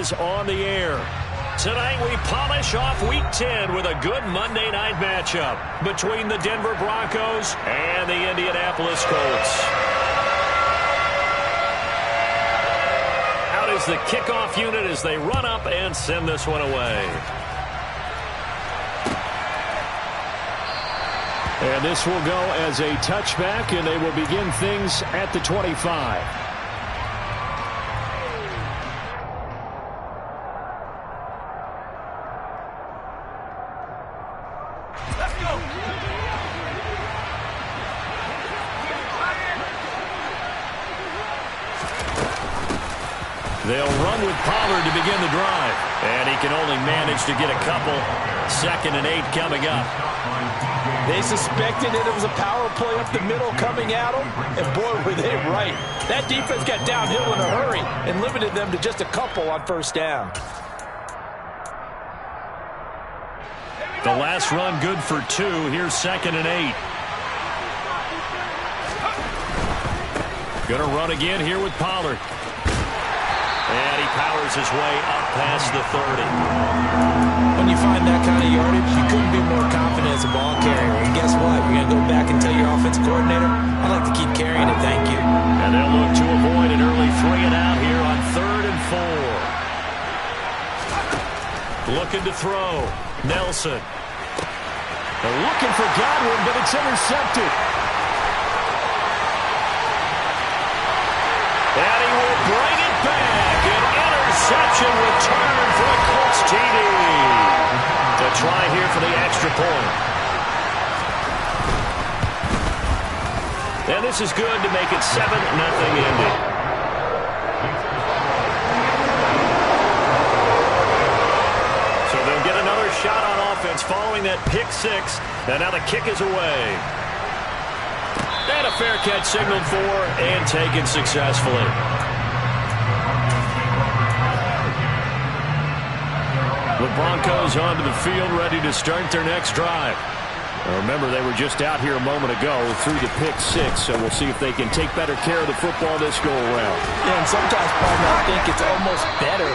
is on the air. Tonight we polish off Week 10 with a good Monday night matchup between the Denver Broncos and the Indianapolis Colts. Out is the kickoff unit as they run up and send this one away. And this will go as a touchback, and they will begin things at the 25. Let's go. They'll run with Pollard to begin the drive. And he can only manage to get a couple. 2nd and 8 coming up. They suspected that it was a power play up the middle coming at them, and boy, were they right. That defense got downhill in a hurry and limited them to just a couple on first down. The last run good for 2. Here's 2nd and 8. Gonna run again here with Pollard. And he powers his way up past the 30. When you find that kind of yardage, you couldn't be more confident as a ball carrier. And guess what? You're going to go back and tell your offensive coordinator, I'd like to keep carrying it, thank you. And they'll look to avoid an early 3 and out here on 3rd and 4. Looking to throw. Nelson. They're looking for Godwin, but it's intercepted. And he will bring it back. An interception return for a Colts TD. To try here for the extra point. And this is good to make it 7-0 Indy. So they'll get another shot on offense following that pick 6. And now the kick is away. And a fair catch signaled for and taken successfully. The Broncos onto the field, ready to start their next drive. Now remember, they were just out here a moment ago through the pick 6, so we'll see if they can take better care of the football this go-around. Yeah, and sometimes, Paul, I think it's almost better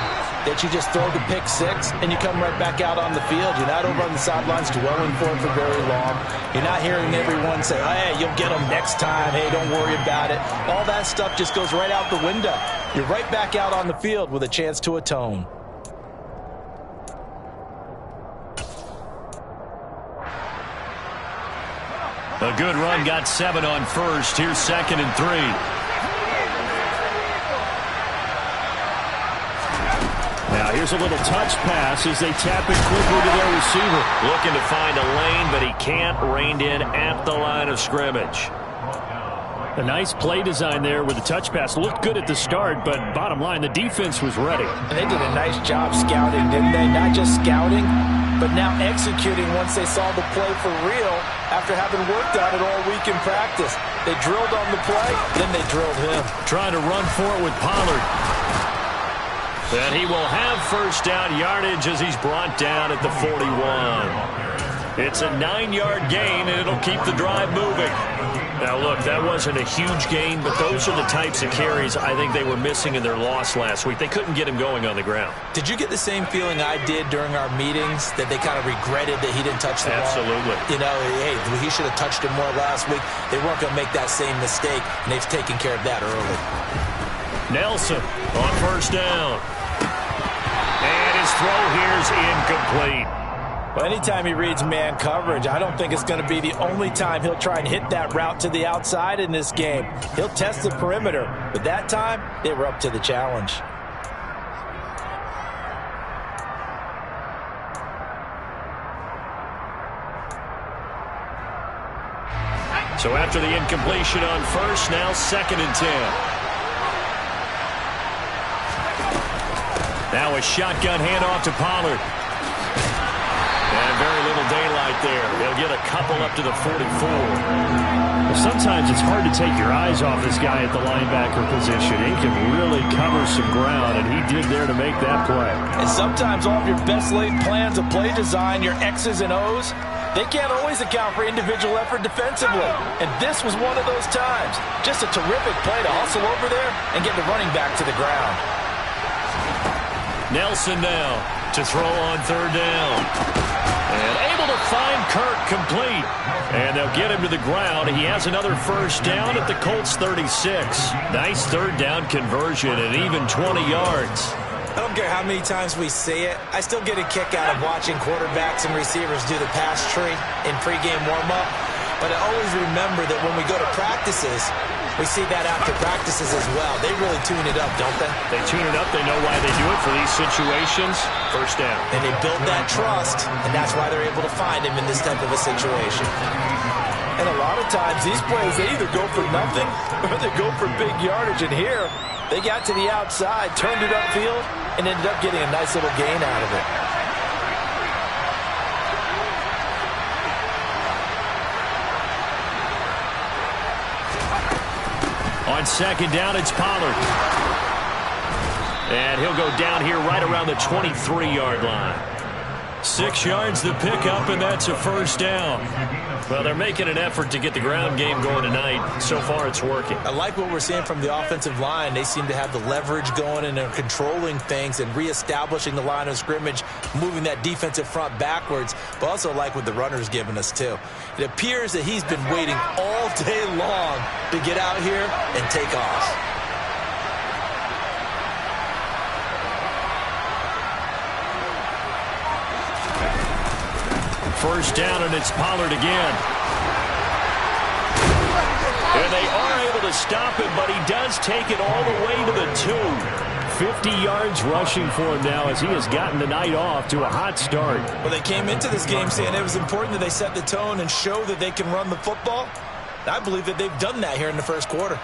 that you just throw the pick 6 and you come right back out on the field. You're not over on the sidelines dwelling for it for very long. You're not hearing everyone say, hey, you'll get them next time. Hey, don't worry about it. All that stuff just goes right out the window. You're right back out on the field with a chance to atone. A good run, got 7 on first. Here's 2nd and 3. Now here's a little touch pass as they tap it quickly to their receiver. Looking to find a lane, but he can't. Reined in at the line of scrimmage. A nice play design there with the touch pass. Looked good at the start, but bottom line, the defense was ready. And they did a nice job scouting, didn't they? Not just scouting, but now executing once they saw the play for real after having worked on it all week in practice. They drilled on the play, then they drilled him. Trying to run for it with Pollard. And he will have first down yardage as he's brought down at the 41. It's a 9-yard gain, and it'll keep the drive moving. Now, look, that wasn't a huge gain, but those are the types of carries I think they were missing in their loss last week. They couldn't get him going on the ground. Did you get the same feeling I did during our meetings, that they kind of regretted that he didn't touch the ball? Absolutely. You know, hey, he should have touched it more last week. They weren't going to make that same mistake, and they've taken care of that early. Nelson on first down. And his throw here's incomplete. Well, anytime he reads man coverage, I don't think it's going to be the only time he'll try and hit that route to the outside in this game. He'll test the perimeter, but that time, they were up to the challenge. So after the incompletion on first, now 2nd and 10. Now a shotgun handoff to Pollard. And very little daylight there. They'll get a couple up to the 44. Well, sometimes it's hard to take your eyes off this guy at the linebacker position. He can really cover some ground, and he did there to make that play. And sometimes all of your best laid plans of play design, your X's and O's, they can't always account for individual effort defensively. And this was one of those times. Just a terrific play to hustle over there and get the running back to the ground. Nelson now to throw on third down. And able to find Kirk complete. And they'll get him to the ground. He has another first down at the Colts 36. Nice third down conversion and even 20 yards. I don't care how many times we see it. I still get a kick out of watching quarterbacks and receivers do the pass tree in pregame warm-up. But I always remember that when we go to practices, we see that after practices as well. They really tune it up, don't they? They tune it up. They know why they do it for these situations. First down. And they build that trust, and that's why they're able to find him in this type of a situation. And a lot of times, these plays, they either go for nothing or they go for big yardage. And here, they got to the outside, turned it upfield, and ended up getting a nice little gain out of it. On second down, it's Pollard. And he'll go down here right around the 23-yard line. 6 yards the pickup, and that's a first down. Well, they're making an effort to get the ground game going tonight. So far, it's working. I like what we're seeing from the offensive line. They seem to have the leverage going, and they're controlling things and reestablishing the line of scrimmage, moving that defensive front backwards, but also like what the runner's giving us, too. It appears that he's been waiting all day long to get out here and take off. First down, and it's Pollard again. And they are able to stop him, but he does take it all the way to the 2. 50 yards rushing for him now as he has gotten the night off to a hot start. Well, they came into this game saying it was important that they set the tone and show that they can run the football. I believe that they've done that here in the first quarter.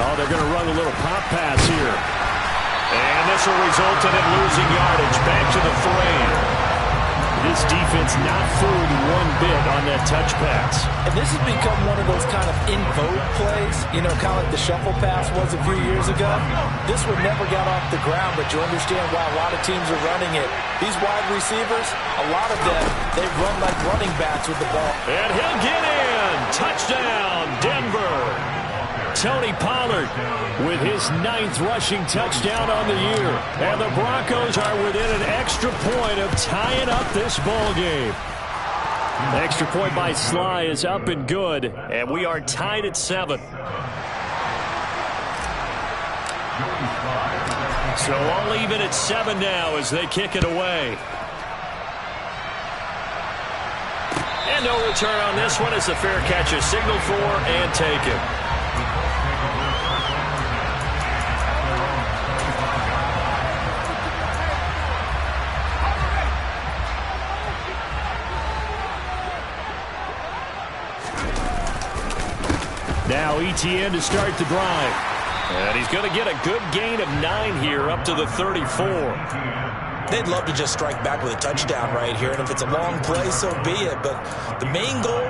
Oh, they're going to run a little pop pass here. And this will result in it losing yardage. Back to the 3. This defense not fooled one bit on that touch pass. And this has become one of those kind of in vogue plays, you know, kind of like the shuffle pass was a few years ago. This one never got off the ground, but you understand why a lot of teams are running it. These wide receivers, a lot of them, they run like running backs with the ball. And he'll get in. Touchdown, Denver. Tony Pollard with his 9th rushing touchdown on the year. And the Broncos are within an extra point of tying up this ball game. Extra point by Sly is up and good, and we are tied at 7. So all even at 7 now as they kick it away. And no return on this one as the fair catch is signaled for and taken. Now ETN to start the drive. And he's going to get a good gain of 9 here up to the 34. They'd love to just strike back with a touchdown right here. And if it's a long play, so be it. But the main goal,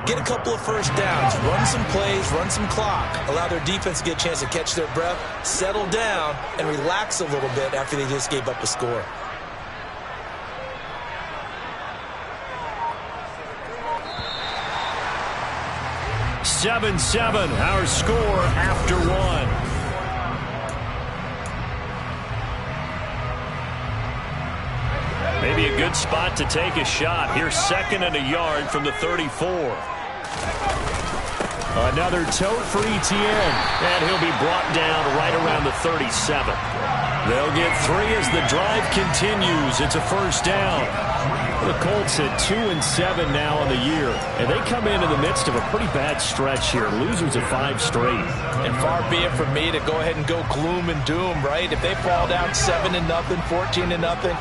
get a couple of first downs, run some plays, run some clock, allow their defense to get a chance to catch their breath, settle down, and relax a little bit after they just gave up a score. Seven, our score after 1. Maybe a good spot to take a shot. Here's 2nd and a yard from the 34. Another tote for ETN, and he'll be brought down right around the 37. They'll get 3 as the drive continues. It's a first down. The Colts at 2-7 now on the year, and they come into the midst of a pretty bad stretch here. Losers of 5 straight. And far be it from me to go ahead and go gloom and doom, right? If they fall down 7-0, 14-0,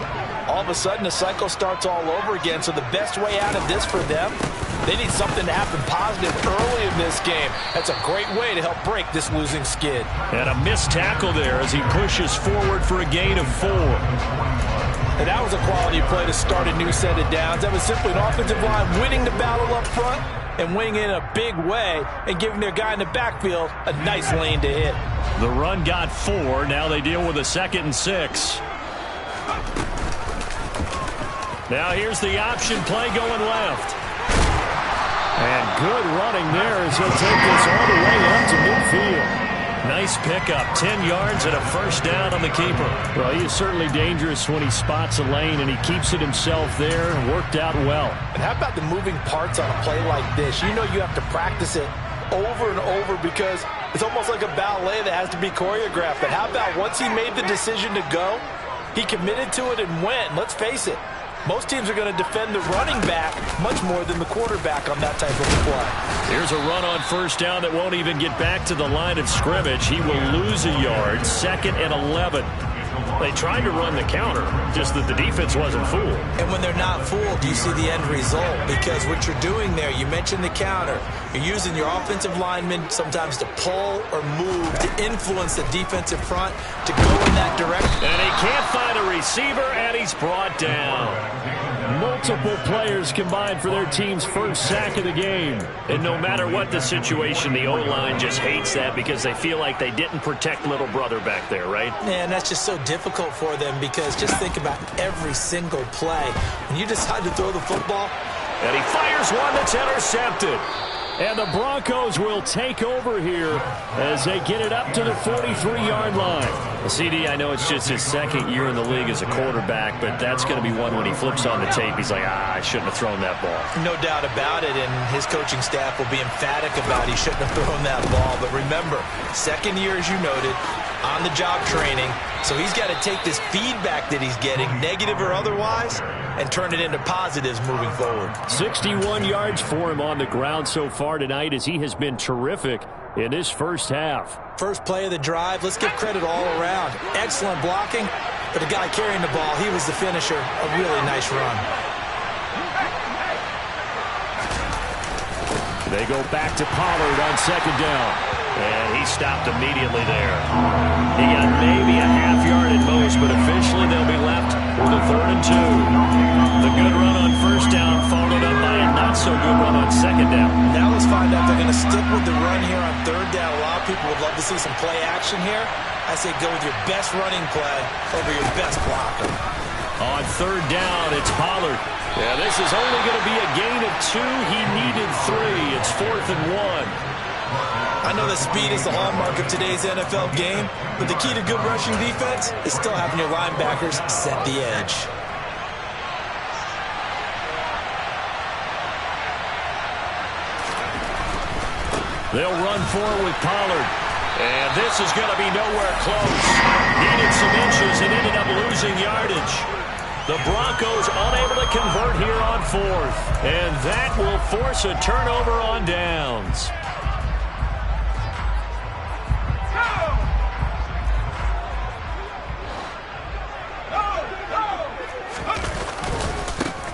all of a sudden the cycle starts all over again. So the best way out of this for them, they need something to happen positive early in this game. That's a great way to help break this losing skid. And a missed tackle there as he pushes forward for a gain of 4. And that was a quality play to start a new set of downs. That was simply an offensive line winning the battle up front and winning it in a big way and giving their guy in the backfield a nice lane to hit. The run got 4. Now they deal with a 2nd and 6. Now here's the option play going left. And good running there as he'll take this all the way up to midfield. Nice pickup, 10 yards and a first down on the keeper. Well, he is certainly dangerous when he spots a lane, and he keeps it himself there and worked out well. And how about the moving parts on a play like this? You know you have to practice it over and over because it's almost like a ballet that has to be choreographed. But how about once he made the decision to go, he committed to it and went. Let's face it, most teams are going to defend the running back much more than the quarterback on that type of a play. Here's a run on first down that won't even get back to the line of scrimmage. He will lose a yard, 2nd and 11. They tried to run the counter, just that the defense wasn't fooled. And when they're not fooled, you see the end result. Because what you're doing there, you mentioned the counter. You're using your offensive linemen sometimes to pull or move, to influence the defensive front, to go in that direction. And he can't find a receiver, and he's brought down. Multiple players combined for their team's first sack of the game. And no matter what the situation, the O-line just hates that because they feel like they didn't protect little brother back there, right? And that's just so difficult for them because just think about every single play. When you decide to throw the football. And he fires one that's intercepted. And the Broncos will take over here as they get it up to the 43-yard line. Well, CD, I know it's just his 2nd year in the league as a quarterback, but that's going to be one when he flips on the tape. He's like, I shouldn't have thrown that ball. No doubt about it, and his coaching staff will be emphatic about he shouldn't have thrown that ball. But remember, 2nd year, as you noted, on-the-job training. So he's got to take this feedback that he's getting, negative or otherwise, and turn it into positives moving forward. 61 yards for him on the ground so far tonight as he has been terrific in this first half. First play of the drive, let's give credit all around. Excellent blocking, but the guy carrying the ball, he was the finisher. A really nice run. They go back to Pollard on 2nd down. And he stopped immediately there. He got maybe a half yard at most, but officially they'll be left with a 3rd and 2. The good run on first down followed up by a not-so-good run on 2nd down. Now let's find out if they're going to stick with the run here on 3rd down. A lot of people would love to see some play action here. I say go with your best running play over your best blocker. On 3rd down, it's Pollard. Yeah, this is only going to be a gain of 2. He needed 3. It's 4th and 1. I know that speed is the hallmark of today's NFL game, but the key to good rushing defense is still having your linebackers set the edge. They'll run forward with Pollard. And this is going to be nowhere close. Needed some inches and ended up losing yardage. The Broncos unable to convert here on 4th. And that will force a turnover on downs.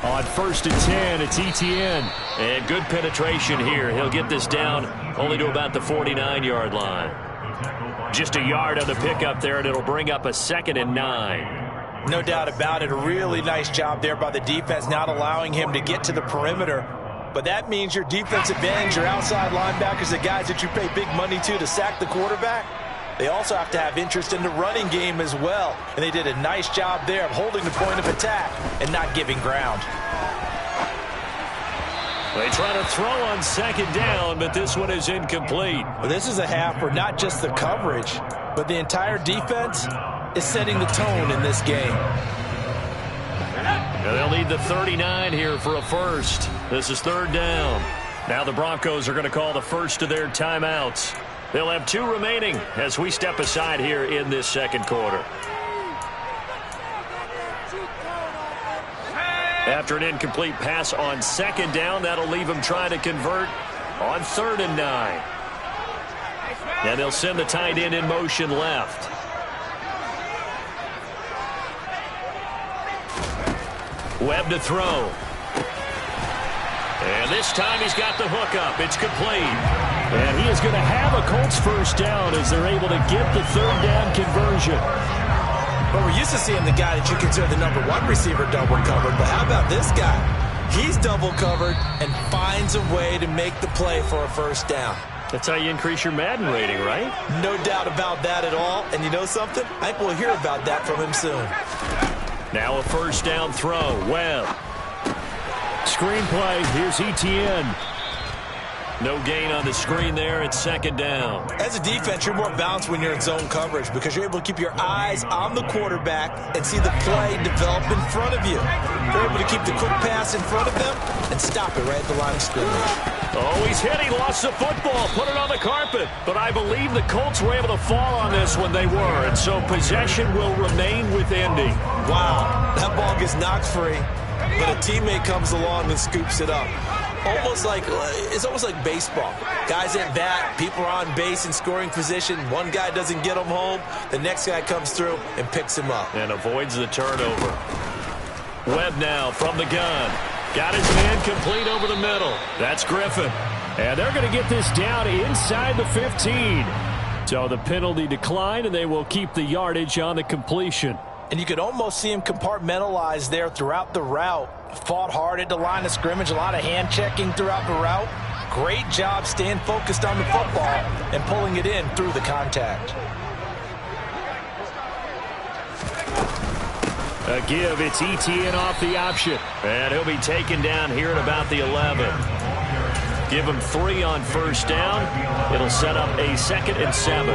On 1st and 10, it's Etienne. And good penetration here. He'll get this down only to about the 49-yard line. Just a yard on the pickup there, and it'll bring up a 2nd and 9. No doubt about it. A really nice job there by the defense, not allowing him to get to the perimeter. But that means your defensive ends, your outside linebackers, the guys that you pay big money to sack the quarterback, they also have to have interest in the running game as well. And they did a nice job there of holding the point of attack and not giving ground. They try to throw on 2nd down, but this one is incomplete. Well, this is a half where not just the coverage, but the entire defense is setting the tone in this game. And they'll need the 39 here for a first. This is 3rd down. Now the Broncos are going to call the first of their timeouts. They'll have 2 remaining as we step aside here in this 2nd quarter. After an incomplete pass on 2nd down, that'll leave them trying to convert on 3rd and 9. And they'll send the tight end in motion left. Webb to throw. And this time he's got the hook up. It's complete. And he is going to have a Colts first down as they're able to get the 3rd down conversion. But we're used to seeing the guy that you consider the #1 receiver double covered. But how about this guy? He's double covered and finds a way to make the play for a first down. That's how you increase your Madden rating, right? No doubt about that at all. And you know something? I think we'll hear about that from him soon. Now a first down throw. Webb. Screen play. Here's ETN. No gain on the screen there. It's second down. As a defense, you're more balanced when you're in zone coverage because you're able to keep your eyes on the quarterback and see the play develop in front of you. You're able to keep the quick pass in front of them and stop it right at the line of scrimmage. Oh, he's hit. He lost the football. Put it on the carpet. But I believe the Colts were able to fall on this when they were. And so possession will remain with Indy. Wow. That ball gets knocked free, but a teammate comes along and scoops it up. It's almost like baseball. Guys at bat, people are on base in scoring position. One guy doesn't get him home. The next guy comes through and picks him up. And avoids the turnover. Webb now from the gun. Got his man complete over the middle. That's Griffin. And they're going to get this down inside the 15. So the penalty declined, and they will keep the yardage on the completion. And you could almost see him compartmentalize there throughout the route. Fought hard at the line of scrimmage, a lot of hand checking throughout the route. Great job staying focused on the football and pulling it in through the contact. A give, it's ETN off the option. And he'll be taken down here at about the 11. Give him 3 on first down. It'll set up a 2nd and 7.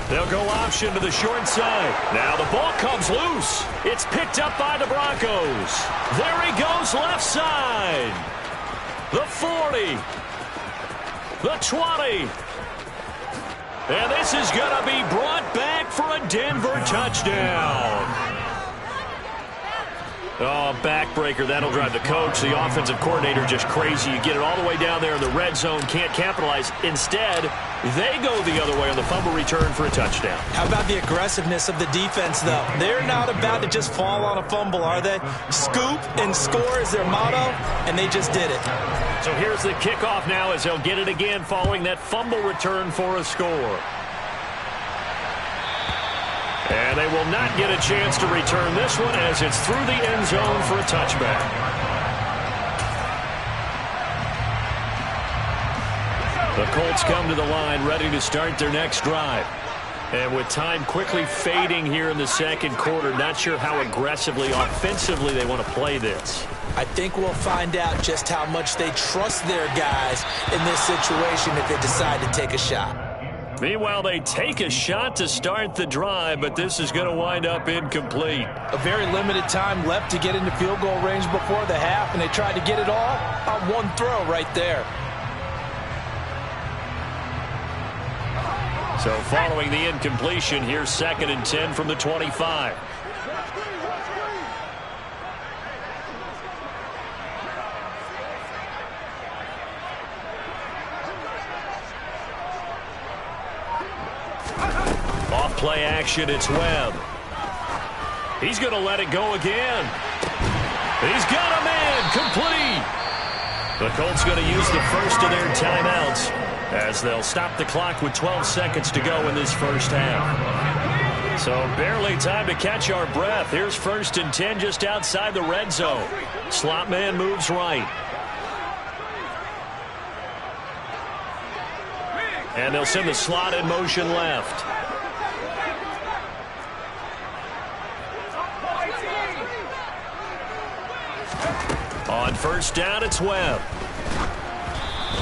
They'll go option to the short side. Now the ball comes loose. It's picked up by the Broncos. There he goes left side. The 40. The 20. And this is going to be brought back for a Denver touchdown. Oh, backbreaker. That'll drive the coach, the offensive coordinator, just crazy. You get it all the way down there in the red zone, can't capitalize. Instead, they go the other way on the fumble return for a touchdown. How about the aggressiveness of the defense, though? They're not about to just fall on a fumble, are they? Scoop and score is their motto, and they just did it. So here's the kickoff now as they'll get it again following that fumble return for a score. And they will not get a chance to return this one as it's through the end zone for a touchback. The Colts come to the line ready to start their next drive. And with time quickly fading here in the second quarter, not sure how aggressively, offensively they want to play this. I think we'll find out just how much they trust their guys in this situation if they decide to take a shot. Meanwhile, they take a shot to start the drive, but this is going to wind up incomplete. A very limited time left to get into field goal range before the half, and they tried to get it all on one throw right there. So following the incompletion, here's 2nd and 10 from the 25. Off play action, it's Webb. He's going to let it go again. He's got a man complete. The Colts going to use the first of their timeouts as they'll stop the clock with 12 seconds to go in this first half. So barely time to catch our breath. Here's 1st and 10 just outside the red zone. Slot man moves right. And they'll send the slot in motion left. On first down, it's Webb.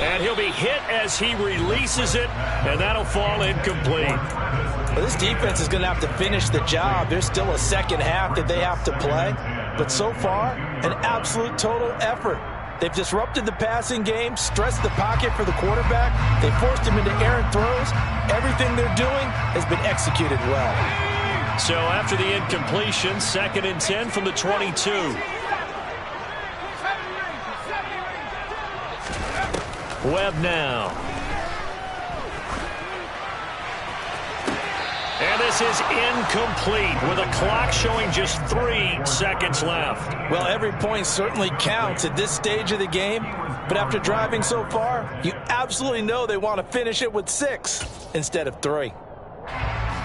And he'll be hit as he releases it, and that'll fall incomplete. Well, this defense is going to have to finish the job. There's still a second half that they have to play. But so far, an absolute total effort. They've disrupted the passing game, stressed the pocket for the quarterback. They forced him into errant throws. Everything they're doing has been executed well. So after the incompletion, 2nd and 10 from the 22. Webb now. And this is incomplete with a clock showing just 3 seconds left. Well, every point certainly counts at this stage of the game, but after driving so far, you absolutely know they want to finish it with 6 instead of 3.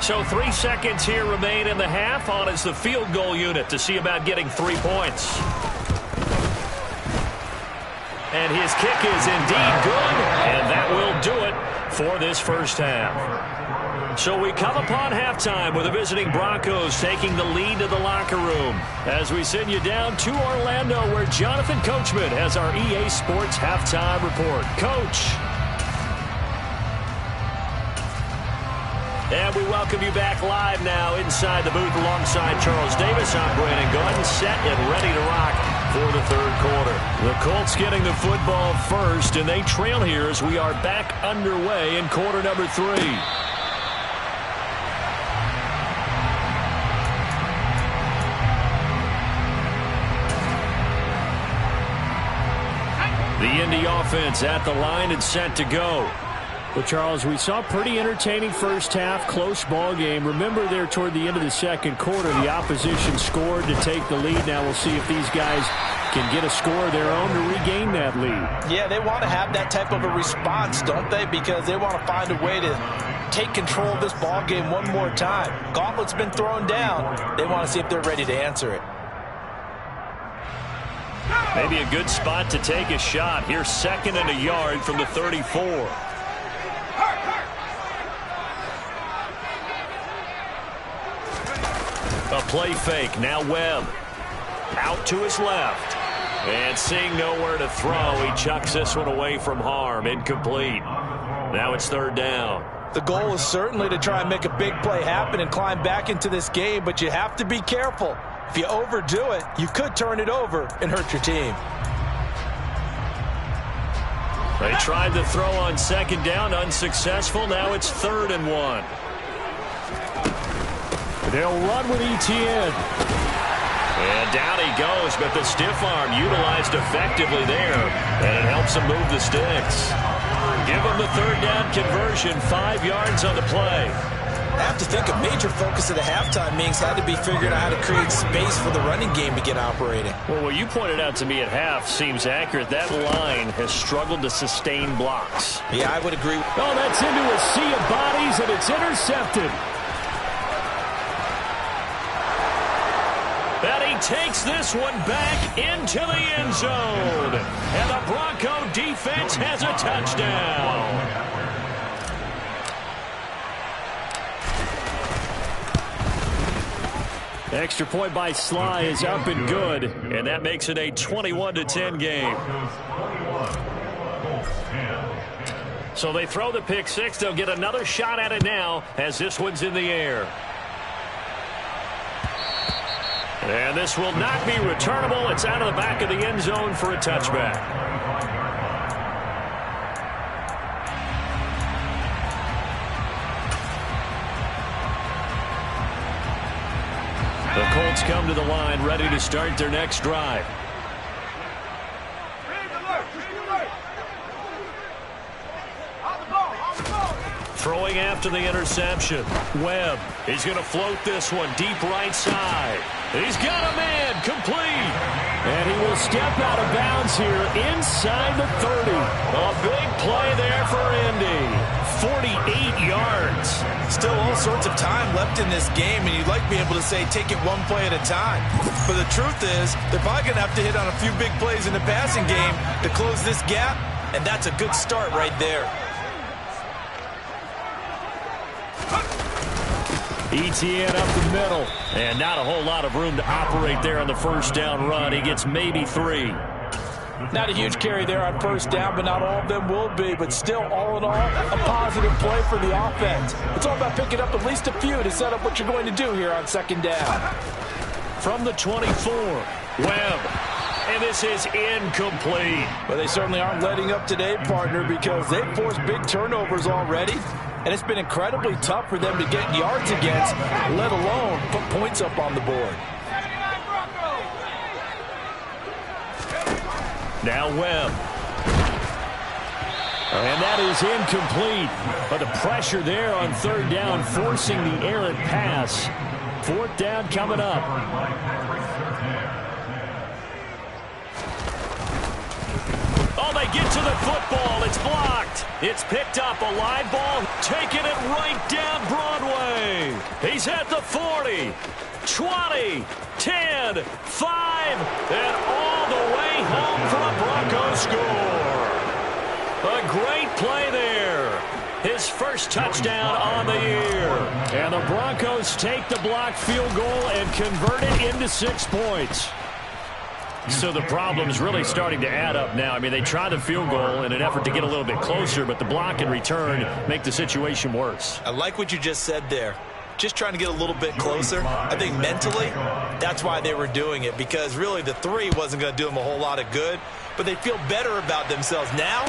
So 3 seconds here remain in the half. On is the field goal unit to see about getting 3 points. And his kick is indeed good, and that will do it for this first half. So we come upon halftime with the visiting Broncos taking the lead to the locker room as we send you down to Orlando where Jonathan Coachman has our EA Sports halftime report. Coach. And we welcome you back live now inside the booth alongside Charles Davis. I'm Brandon Gordon, set and ready to rock for the third quarter. The Colts getting the football first, and they trail here as we are back underway in quarter number 3. The Indy offense at the line and set to go. Well, Charles, we saw a pretty entertaining first half, close ball game. Remember there toward the end of the second quarter, the opposition scored to take the lead. Now we'll see if these guys can get a score of their own to regain that lead. Yeah, they want to have that type of a response, don't they? Because they want to find a way to take control of this ball game one more time. Gauntlet's been thrown down. They want to see if they're ready to answer it. Maybe a good spot to take a shot. Here's 2nd and a yard from the 34. A play fake. Now Webb. Out to his left. And seeing nowhere to throw, he chucks this one away from harm. Incomplete. Now it's 3rd down. The goal is certainly to try and make a big play happen and climb back into this game, but you have to be careful. If you overdo it, you could turn it over and hurt your team. They tried to throw on 2nd down, unsuccessful. Now it's 3rd and 1. They'll run with Etienne. And down he goes, but the stiff arm utilized effectively there, and it helps him move the sticks. Give him the 3rd down conversion, 5 yards on the play. I have to think a major focus of the halftime meetings had to be figuring out how to create space for the running game to get operating. Well, what you pointed out to me at half seems accurate. That line has struggled to sustain blocks. Yeah, I would agree. Oh, that's into a sea of bodies, and it's intercepted. And he takes this one back into the end zone. And the Bronco defense has a touchdown. Extra point by Sly is up and good. And that makes it a 21-10 game. So they throw the pick 6. They'll get another shot at it now as this one's in the air. And this will not be returnable. It's out of the back of the end zone for a touchback. The Colts come to the line, ready to start their next drive. Throwing after the interception. Webb, he's going to float this one deep right side. He's got a man, complete. And he will step out of bounds here inside the 30. A big play there for Indy. 48 yards. Still all sorts of time left in this game, and you'd like to be able to say take it one play at a time. But the truth is, they're probably going to have to hit on a few big plays in the passing game to close this gap, and that's a good start right there. Etienne up the middle. And not a whole lot of room to operate there on the first down run. He gets maybe 3. Not a huge carry there on first down, but not all of them will be. But still, all in all, a positive play for the offense. It's all about picking up at least a few to set up what you're going to do here on 2nd down. From the 24, Webb. And this is incomplete. But they certainly aren't letting up today, partner, because they've forced big turnovers already. And it's been incredibly tough for them to get yards against, let alone put points up on the board. Now Webb. And that is incomplete. But the pressure there on third down, forcing the errant pass. Fourth down coming up. Oh, they get to the football. It's blocked. It's picked up. A live ball. Taking it right down Broadway. He's at the 40, 20, 10, 5, and all the way home for a Broncos score. A great play there. His first touchdown on the year. And the Broncos take the blocked field goal and convert it into 6 points. So the problem's really starting to add up now. I mean, they tried the field goal in an effort to get a little bit closer, but the block and return make the situation worse. I like what you just said there. Just trying to get a little bit closer. I think mentally, that's why they were doing it, because really the 3 wasn't going to do them a whole lot of good, but they feel better about themselves now.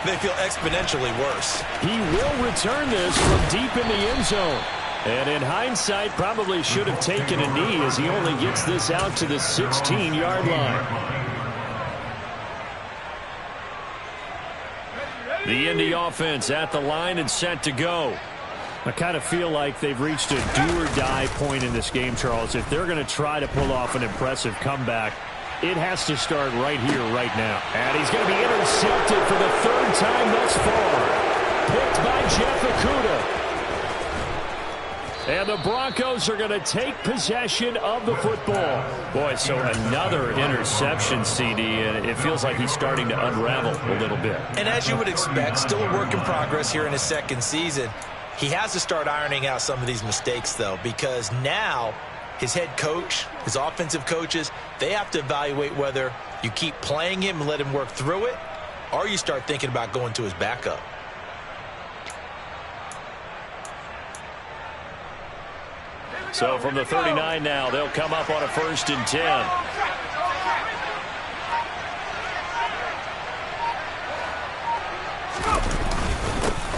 They feel exponentially worse. He will return this from deep in the end zone. And in hindsight, probably should have taken a knee as he only gets this out to the 16-yard line. The Indy offense at the line and set to go. I kind of feel like they've reached a do-or-die point in this game, Charles. If they're going to try to pull off an impressive comeback, it has to start right here, right now. And he's going to be intercepted for the 3rd time thus far. Picked by Jeff Okudah. And the Broncos are going to take possession of the football. Boy, so another interception, CD, and it feels like he's starting to unravel a little bit. And as you would expect, still a work in progress here in his 2nd season. He has to start ironing out some of these mistakes, though, because now his head coach, his offensive coaches, they have to evaluate whether you keep playing him and let him work through it, or you start thinking about going to his backup. So from the 39 now, they'll come up on a 1st and 10.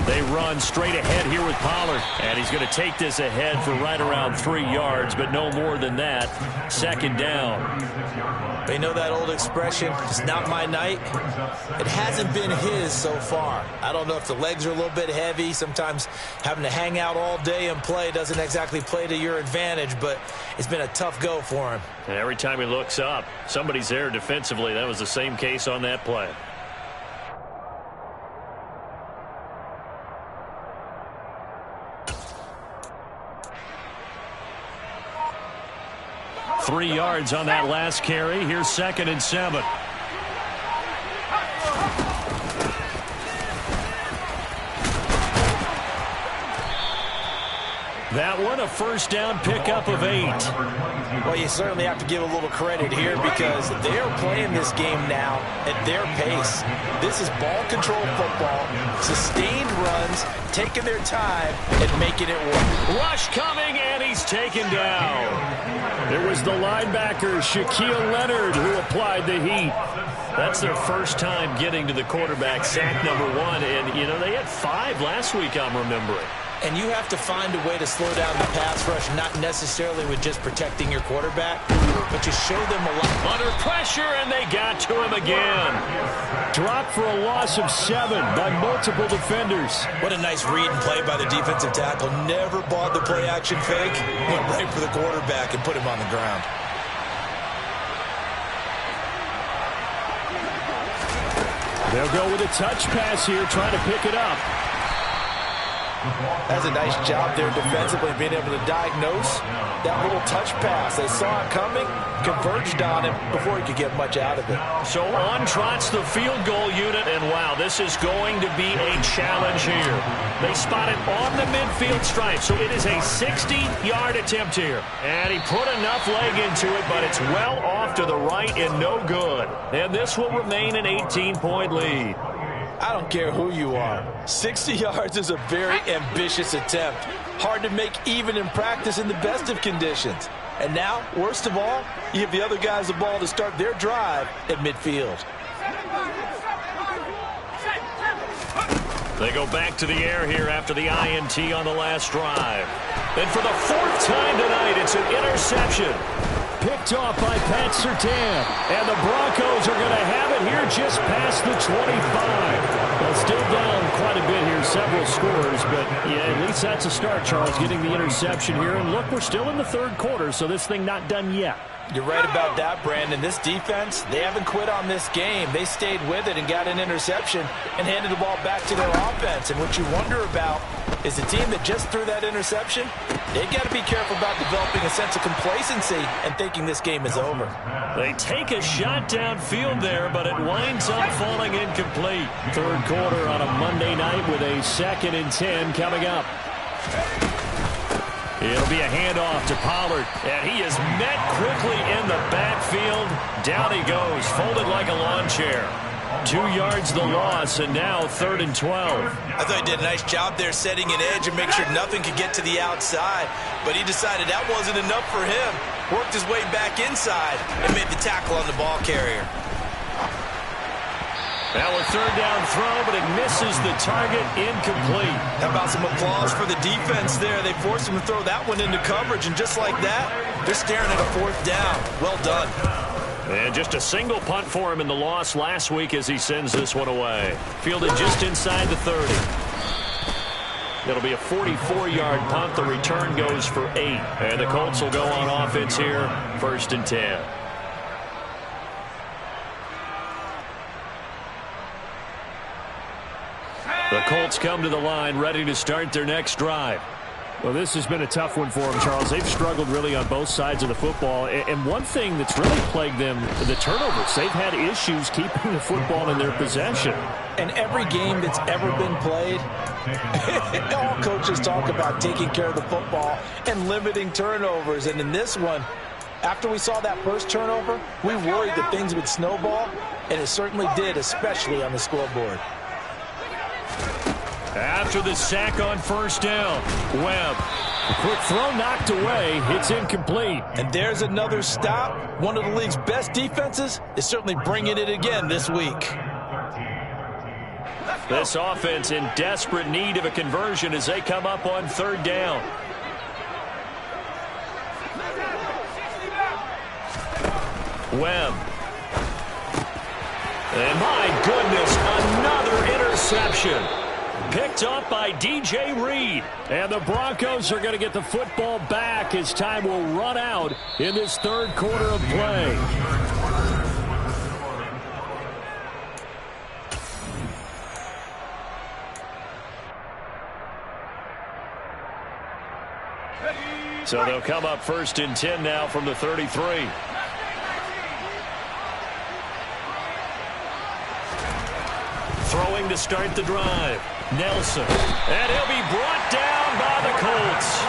They run straight ahead here with Pollard. And he's going to take this ahead for right around 3 yards, but no more than that. 2nd down. They know that old expression, it's not my night. It hasn't been his so far. I don't know if the legs are a little bit heavy. Sometimes having to hang out all day and play doesn't exactly play to your advantage, but it's been a tough go for him. And every time he looks up, somebody's there defensively. That was the same case on that play. Three yards on that last carry. Here's 2nd and 7. That one, a 1st down pickup of 8. Well, you certainly have to give a little credit here because they're playing this game now at their pace. This is ball control football, sustained runs, taking their time and making it work. Rush coming, and he's taken down. It was the linebacker, Shaquille Leonard, who applied the heat. That's their first time getting to the quarterback, sack number 1. And, you know, they had 5 last week, I'm remembering. And you have to find a way to slow down the pass rush, not necessarily with just protecting your quarterback, but you show them a lot. Under pressure, and they got to him again. Dropped for a loss of 7 by multiple defenders. What a nice read and play by the defensive tackle. Never bought the play-action fake. Went right for the quarterback and put him on the ground. They'll go with a touch pass here, trying to pick it up. That's a nice job there defensively, being able to diagnose that little touch pass. They saw it coming, converged on him before he could get much out of it. So on trots the field goal unit, and wow, this is going to be a challenge here. They spot it on the midfield stripe, so it is a 60-yard attempt here. And he put enough leg into it, but it's well off to the right and no good. And this will remain an 18-point lead. I don't care who you are. 60 yards is a very ambitious attempt. Hard to make even in practice in the best of conditions. And now, worst of all, you give the other guys the ball to start their drive at midfield. They go back to the air here after the INT on the last drive. And for the 4th time tonight, it's an interception. picked off by Pat Surtain. And the Broncos are going to have it here just past the 25. Well, still down quite a bit here, several scores, but yeah, at least that's a start, Charles, getting the interception here. And look, we're still in the third quarter, so this thing not done yet. You're right about that, Brandon. This defense, they haven't quit on this game. They stayed with it and got an interception and handed the ball back to their offense. And what you wonder about is the team that just threw that interception, they got to be careful about developing a sense of complacency and thinking this game is over. They take a shot downfield there, but it winds up falling incomplete. Third quarter on a Monday night with a 2nd and 10 coming up. It'll be a handoff to Pollard, and he is met quickly in the backfield. Down he goes, folded like a lawn chair. 2 yards the loss, and now 3rd and 12. I thought he did a nice job there setting an edge and make sure nothing could get to the outside, but he decided that wasn't enough for him. Worked his way back inside and made the tackle on the ball carrier. Now a 3rd down throw, but it misses the target, incomplete. How about some applause for the defense there? They forced him to throw that one into coverage, and just like that, they're staring at a 4th down. Well done. And just a single punt for him in the loss last week as he sends this one away. Fielded just inside the 30. It'll be a 44-yard punt. The return goes for 8. And the Colts will go on offense here, 1st and 10. The Colts come to the line, ready to start their next drive. Well, this has been a tough one for them, Charles. They've struggled really on both sides of the football. And one thing that's really plagued them, the turnovers. They've had issues keeping the football in their possession. And every game that's ever been played, all coaches talk about taking care of the football and limiting turnovers. And in this one, after we saw that first turnover, we worried that things would snowball, and it certainly did, especially on the scoreboard. After the sack on 1st down, Webb. A quick throw knocked away. It's incomplete. And there's another stop. One of the league's best defenses is certainly bringing it again this week. This offense in desperate need of a conversion as they come up on 3rd down. Webb. And my goodness, another interception. Picked up by DJ Reed. And the Broncos are going to get the football back as time will run out in this 3rd quarter of play. So they'll come up 1st and 10 now from the 33. Throwing to start the drive. Nelson. And he'll be brought down by the Colts.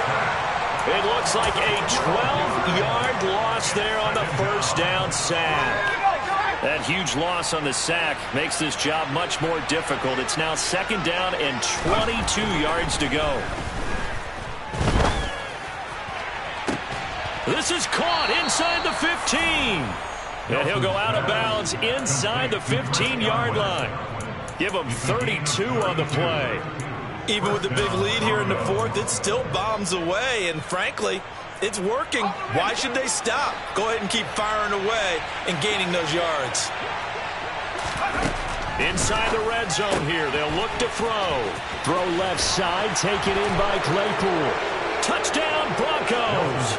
It looks like a 12-yard loss there on the 1st down sack. That huge loss on the sack makes this job much more difficult. It's now 2nd down and 22 yards to go. This is caught inside the 15. And he'll go out of bounds inside the 15-yard line. Give them 32 on the play. Even with the big lead here in the 4th, it still bombs away. And frankly, it's working. Why should they stop? Go ahead and keep firing away and gaining those yards. Inside the red zone here. They'll look to throw. Throw left side, taken in by Claypool. Touchdown, Broncos.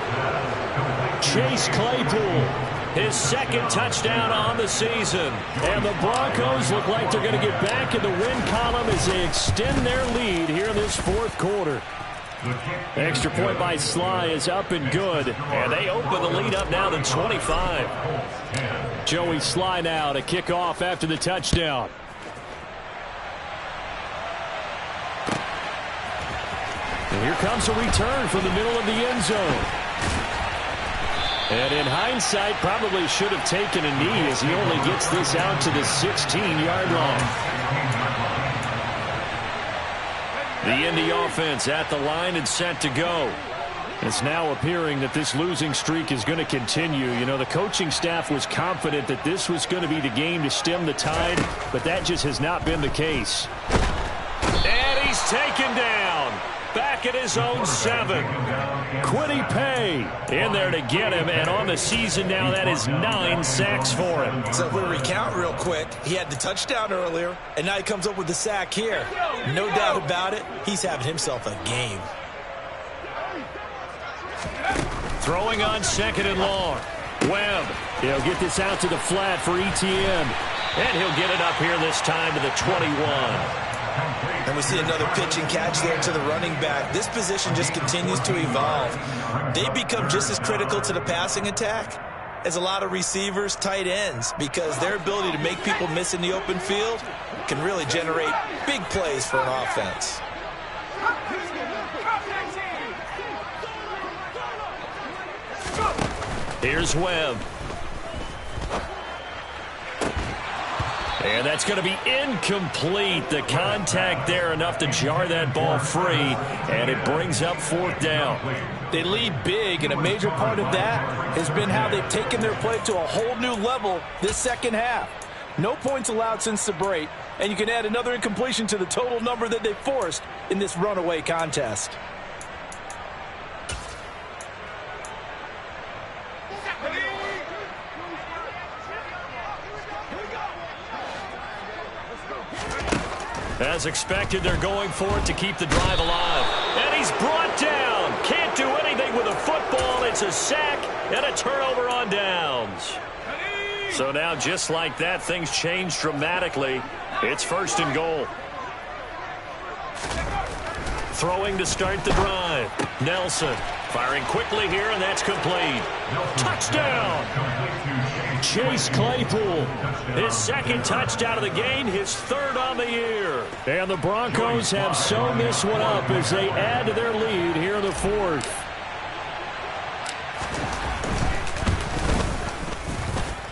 Chase Claypool. His 2nd touchdown on the season. And the Broncos look like they're going to get back in the win column as they extend their lead here in this 4th quarter. Extra point by Sly is up and good. And they open the lead up now to 25. Joey Sly now to kick off after the touchdown. And here comes a return from the middle of the end zone. And in hindsight, probably should have taken a knee as he only gets this out to the 16-yard line. The Indy offense at the line and set to go. It's now appearing that this losing streak is going to continue. You know, the coaching staff was confident that this was going to be the game to stem the tide, but that just has not been the case. And he's taken down. back at his own 7. Quiddy Pay in there to get him, and on the season now, that is 9 sacks for him. So if we recount real quick, he had the touchdown earlier, and now he comes up with the sack here. No doubt about it, he's having himself a game. Throwing on 2nd and long. Webb. He'll get this out to the flat for ETN. And he'll get it up here this time to the 21. And we see another pitch and catch there to the running back. This position just continues to evolve. They become just as critical to the passing attack as a lot of receivers, tight ends, because their ability to make people miss in the open field can really generate big plays for an offense. Here's Webb. And that's going to be incomplete. The contact there enough to jar that ball free, and it brings up 4th down. They lead big, and a major part of that has been how they've taken their play to a whole new level this second half. No points allowed since the break, and you can add another incompletion to the total number that they forced in this runaway contest. As expected, they're going for it to keep the drive alive. And he's brought down. Can't do anything with a football. It's a sack and a turnover on downs. So now, just like that, things change dramatically. It's 1st and goal. Throwing to start the drive. Nelson firing quickly here, and that's complete. Touchdown! Chase Claypool, his 2nd touchdown of the game, his 3rd on the year. And the Broncos have sewn this one up as they add to their lead here in the 4th.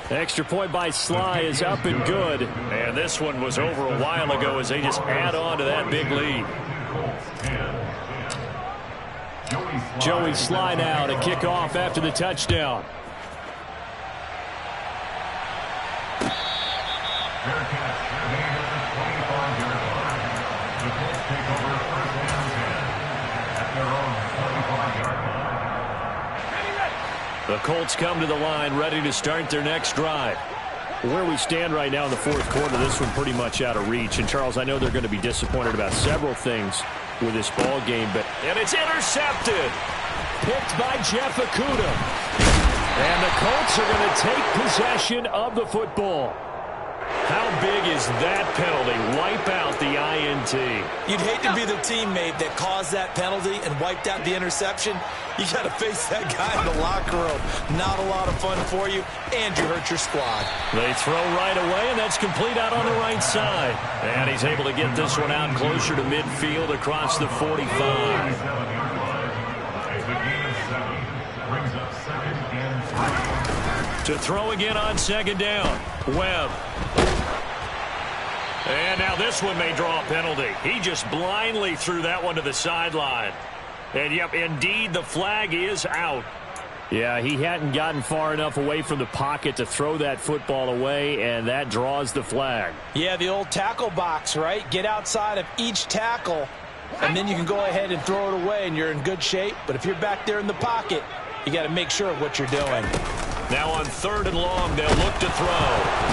Extra point by Sly is up and good. And this one was over a while ago as they just add on to that big lead. Joey Sly now to kick off after the touchdown. The Colts come to the line ready to start their next drive. Where we stand right now in the 4th quarter, this one pretty much out of reach. And, Charles, I know they're going to be disappointed about several things with this ball game, but... And it's intercepted. Picked by Jeff Okudah. And the Colts are going to take possession of the football. How big is that penalty? Wipe out the INT. You'd hate to be the teammate that caused that penalty and wiped out the interception. You got to face that guy in the locker room. Not a lot of fun for you, and you hurt your squad. They throw right away, and that's complete out on the right side. And he's able to get this one out closer to midfield across the 45. To throw again on 2nd down. Webb. And now this one may draw a penalty. He just blindly threw that one to the sideline. And, yep, indeed, the flag is out. Yeah, he hadn't gotten far enough away from the pocket to throw that football away, and that draws the flag. Yeah, the old tackle box, right? Get outside of each tackle, and then you can go ahead and throw it away, and you're in good shape. But if you're back there in the pocket, you got to make sure of what you're doing. Now on 3rd and long, they'll look to throw.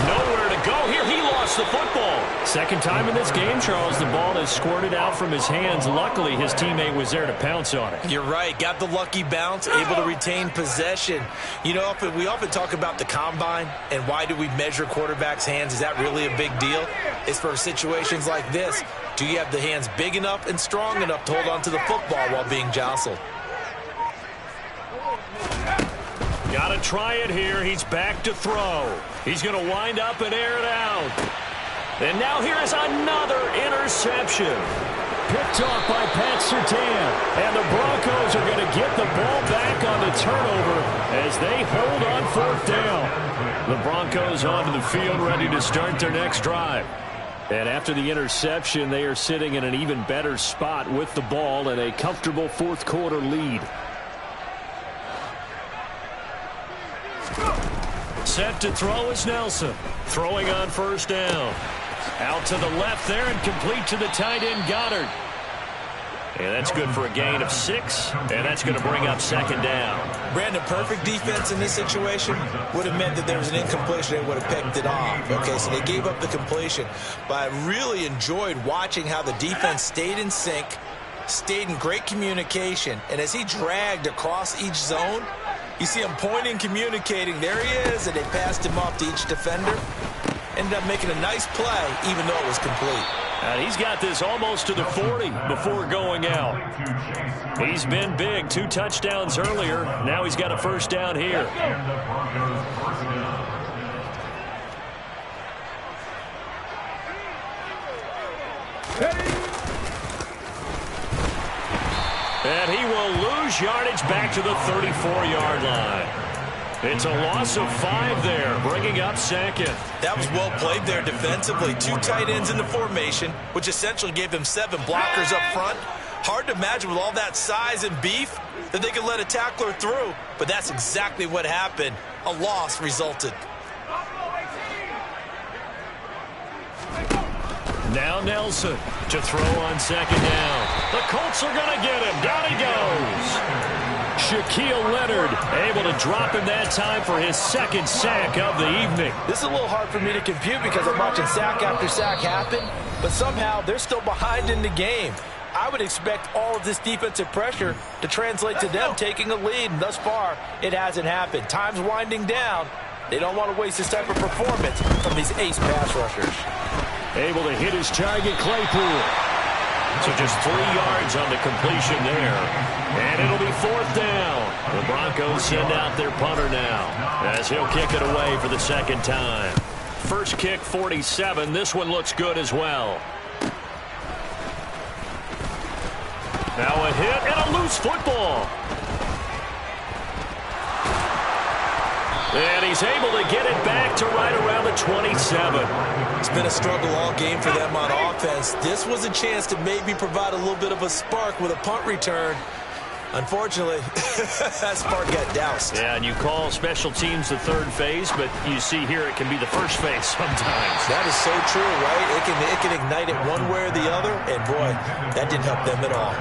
Nowhere to go here. He lost the football. 2nd time in this game, Charles. The ball has squirted out from his hands. Luckily, his teammate was there to pounce on it. You're right. Got the lucky bounce, able to retain possession. You know, we often talk about the combine and why do we measure quarterbacks' hands. Is that really a big deal? It's for situations like this. Do you have the hands big enough and strong enough to hold on to the football while being jostled? Got to try it here. He's back to throw. He's going to wind up and air it out. And now here is another interception. Picked off by Pat Surtain. And the Broncos are going to get the ball back on the turnover as they hold on 4th down. The Broncos onto the field ready to start their next drive. And after the interception, they are sitting in an even better spot with the ball and a comfortable 4th quarter lead. Set to throw is Nelson. Throwing on 1st down. Out to the left there and complete to the tight end Goddard. And that's good for a gain of 6, and that's going to bring up second down. Brandon, perfect defense in this situation would have meant that there was an incompletion. They would have picked it off. Okay, so they gave up the completion. But I really enjoyed watching how the defense stayed in sync, stayed in great communication, and as he dragged across each zone, you see him pointing, communicating. There he is, and they passed him off to each defender. Ended up making a nice play, even though it was complete. And he's got this almost to the 40 before going out. He's been big. 2 touchdowns earlier. Now he's got a first down here. And he will lose yardage back to the 34-yard line. It's a loss of 5 there, bringing up second. That was well played there defensively. 2 tight ends in the formation, which essentially gave them 7 blockers up front. Hard to imagine with all that size and beef that they could let a tackler through, but that's exactly what happened. A loss resulted. Now Nelson to throw on second down. The Colts are going to get him. Down he goes. Shaquille Leonard able to drop him that time for his second sack of the evening. This is a little hard for me to compute because I'm watching sack after sack happen, but somehow they're still behind in the game. I would expect all of this defensive pressure to translate to them taking a lead, and thus far, it hasn't happened. Time's winding down. They don't want to waste this type of performance from these ace pass rushers. Able to hit his target, Claypool. So just 3 yards on the completion there. And it'll be 4th down. The Broncos send out their punter now as he'll kick it away for the second time. First kick, 47. This one looks good as well. Now a hit and a loose football. And he's able to get it back to right around the 27. It's been a struggle all game for them on offense. This was a chance to maybe provide a little bit of a spark with a punt return. Unfortunately, that spark got doused. Yeah, and you call special teams the third phase, but you see here it can be the first phase sometimes. That is so true, right? It can ignite it one way or the other, and boy, that didn't help them at all.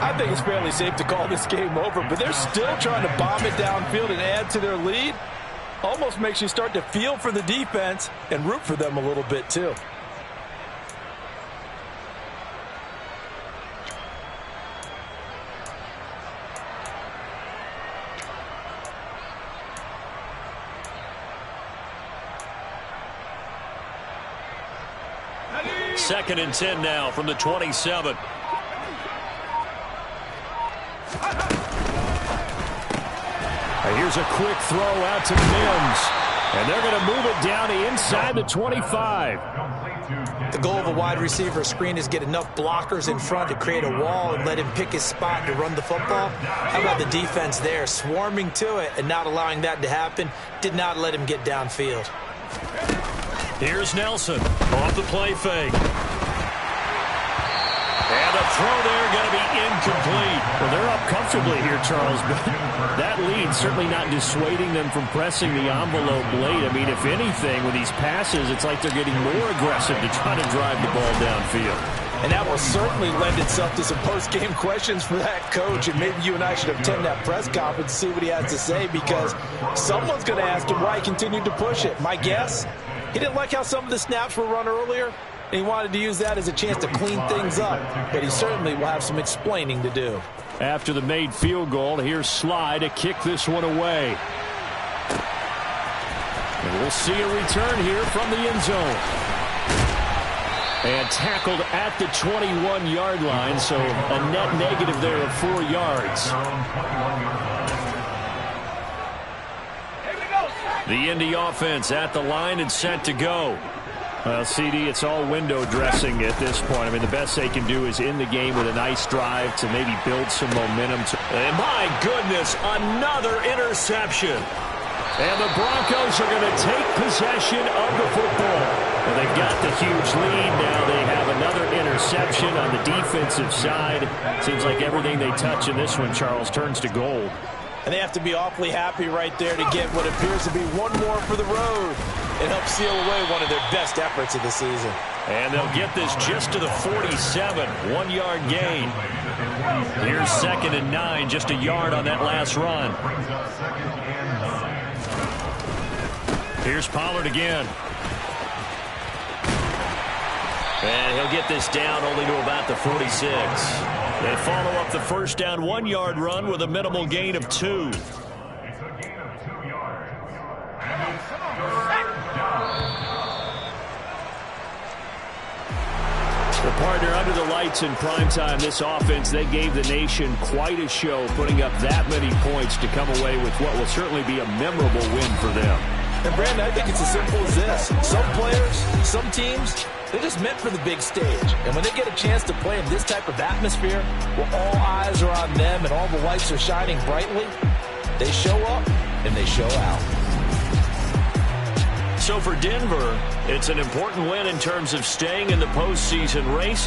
I think it's fairly safe to call this game over, but they're still trying to bomb it downfield and add to their lead. Almost makes you start to feel for the defense and root for them a little bit, too. Second and 10 now from the 27. Here's a quick throw out to Mims. And they're going to move it down to inside the 25. The goal of a wide receiver screen is get enough blockers in front to create a wall and let him pick his spot to run the football. How about the defense there, swarming to it and not allowing that to happen? Did not let him get downfield. Here's Nelson off the play fake. And the throw there going to be incomplete. Well, they're up comfortably here, Charles, but that lead certainly not dissuading them from pressing the envelope late. I mean, if anything, with these passes, it's like they're getting more aggressive to try to drive the ball downfield. And that will certainly lend itself to some post-game questions for that coach, and maybe you and I should attend that press conference and see what he has to say, because someone's going to ask him why he continued to push it. My guess, he didn't like how some of the snaps were run earlier, and he wanted to use that as a chance to clean things up. But he certainly will have some explaining to do. After the made field goal, here's Sly to kick this one away. And we'll see a return here from the end zone. And tackled at the 21-yard line, so a net negative there of 4 yards. The Indy offense at the line and set to go. Well, CD, it's all window dressing at this point. I mean, the best they can do is end the game with a nice drive to maybe build some momentum. And my goodness, another interception. And the Broncos are going to take possession of the football. Well, they've got the huge lead. Now they have another interception on the defensive side. Seems like everything they touch in this one, Charles, turns to gold. And they have to be awfully happy right there to get what appears to be one more for the road and help seal away one of their best efforts of the season. And they'll get this just to the 47, 1-yard gain. Here's 2nd and 9, just a yard on that last run. Here's Pollard again. And he'll get this down only to about the 46. They follow up the first down 1-yard run with a minimal gain of 2. The partner under the lights in primetime, this offense, they gave the nation quite a show, putting up that many points to come away with what will certainly be a memorable win for them. And Brandon, I think it's as simple as this. Some players, some teams, they're just meant for the big stage. And when they get a chance to play in this type of atmosphere, where all eyes are on them and all the lights are shining brightly, they show up and they show out. So for Denver, it's an important win in terms of staying in the postseason race.